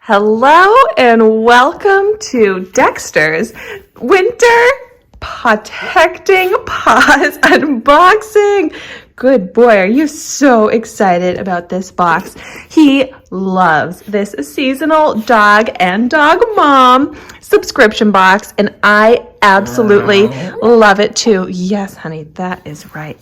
Hello and welcome to Dexter's Winter Protecting Paws Unboxing. Good boy, are you so excited about this box? He loves this seasonal dog and dog mom subscription box, and I absolutely love it too. Yes, honey, that is right.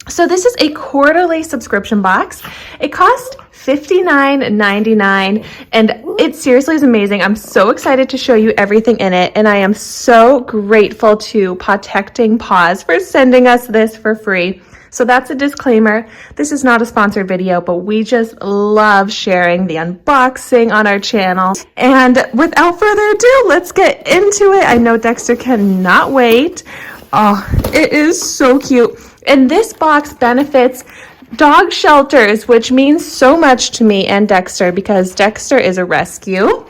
So this is a quarterly subscription box. It cost $59.99 and it seriously is amazing. I'm so excited to show you everything in it, and I am so grateful to Protecting Paws for sending us this for free. So that's a disclaimer. This is not a sponsored video, but we just love sharing the unboxing on our channel. And without further ado, let's get into it. I know Dexter cannot wait. Oh, it is so cute. And this box benefits dog shelters, which means so much to me and Dexter because Dexter is a rescue.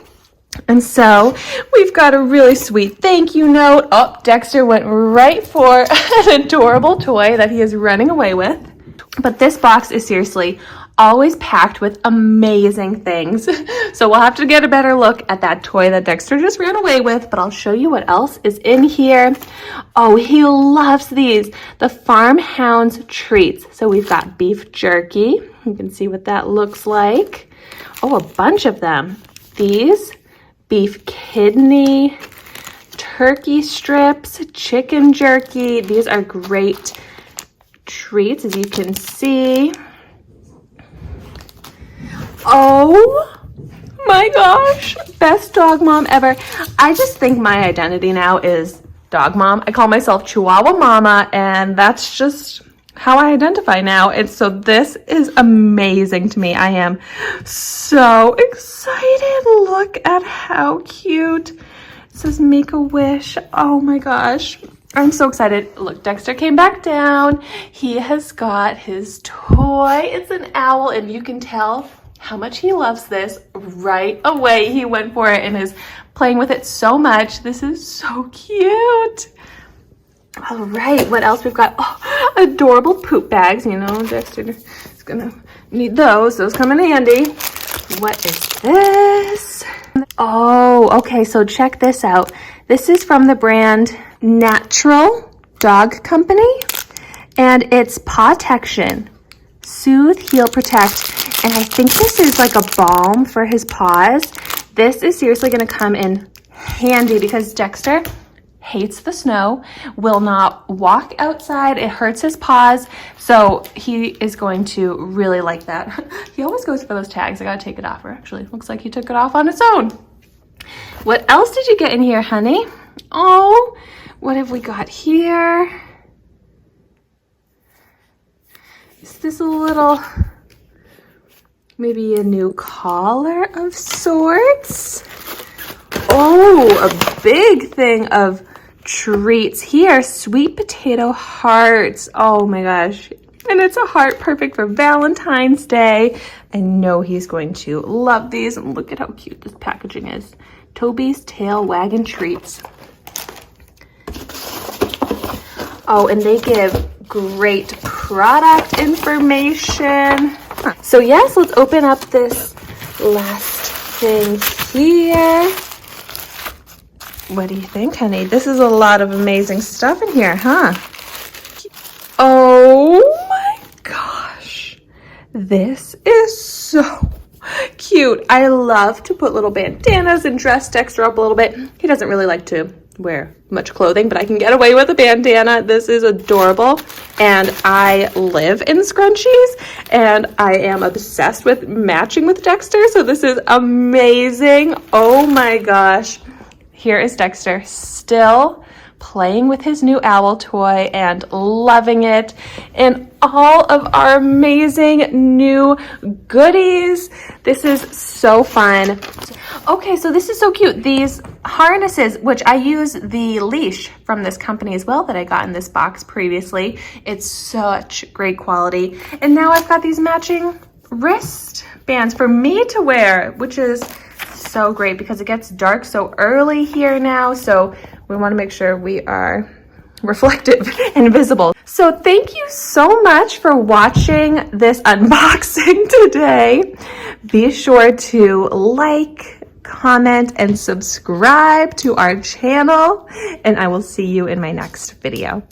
And so we've got a really sweet thank you note. Oh, Dexter went right for an adorable toy that he is running away with. But this box is seriously always packed with amazing things. So we'll have to get a better look at that toy that Dexter just ran away with, but I'll show you what else is in here. Oh, he loves these, the Farmhounds treats. So we've got beef jerky. You can see what that looks like. Oh, a bunch of them. These beef kidney, turkey strips, chicken jerky. These are great treats, as you can see. Oh my gosh, best dog mom ever. I just think my identity now is dog mom. I call myself Chihuahua Mama, and that's just how I identify now. And so this is amazing to me. I am so excited. Look at how cute. It says make a wish. Oh my gosh. I'm so excited. Look, Dexter came back down. He has got his toy. It's an owl, and you can tell how much he loves this. Right away he went for it and is playing with it so much. This is so cute. All right, what else we've got? Oh, adorable poop bags. You know, Dexter is gonna need those. Those come in handy. What is this? Oh, okay, so check this out. This is from the brand Natural Dog Company, and it's Pawtection. Soothe, heal, protect. And I think this is like a balm for his paws. This is seriously gonna come in handy because Dexter hates the snow, will not walk outside. It hurts his paws. So he is going to really like that. He always goes for those tags. I gotta take it off. Or actually, looks like he took it off on its own. What else did you get in here, honey? Oh, what have we got here? Is this a little, maybe a new collar of sorts? Oh, a big thing of treats here. Sweet potato hearts. Oh my gosh. And it's a heart perfect for Valentine's Day. I know he's going to love these. And look at how cute this packaging is. Toby's Tail Wagon Treats. Oh, and they give great product information. So yes, let's open up this last thing here. What do you think, honey? This is a lot of amazing stuff in here, huh? Oh my gosh. This is so cute. I love to put little bandanas and dress Dexter up a little bit. He doesn't really like to wear much clothing, but I can get away with a bandana. This is adorable, and I live in scrunchies, and I am obsessed with matching with Dexter, so this is amazing. Oh my gosh. Here is Dexter still playing with his new owl toy and loving it, and all of our amazing new goodies. This is so fun. Okay, so this is so cute. These harnesses, which I use the leash from this company as well that I got in this box previously. It's such great quality. And now I've got these matching wrist bands for me to wear, which is so great because it gets dark so early here now. So we want to make sure we are reflective and visible. So thank you so much for watching this unboxing today. Be sure to like, comment, and subscribe to our channel, and I will see you in my next video.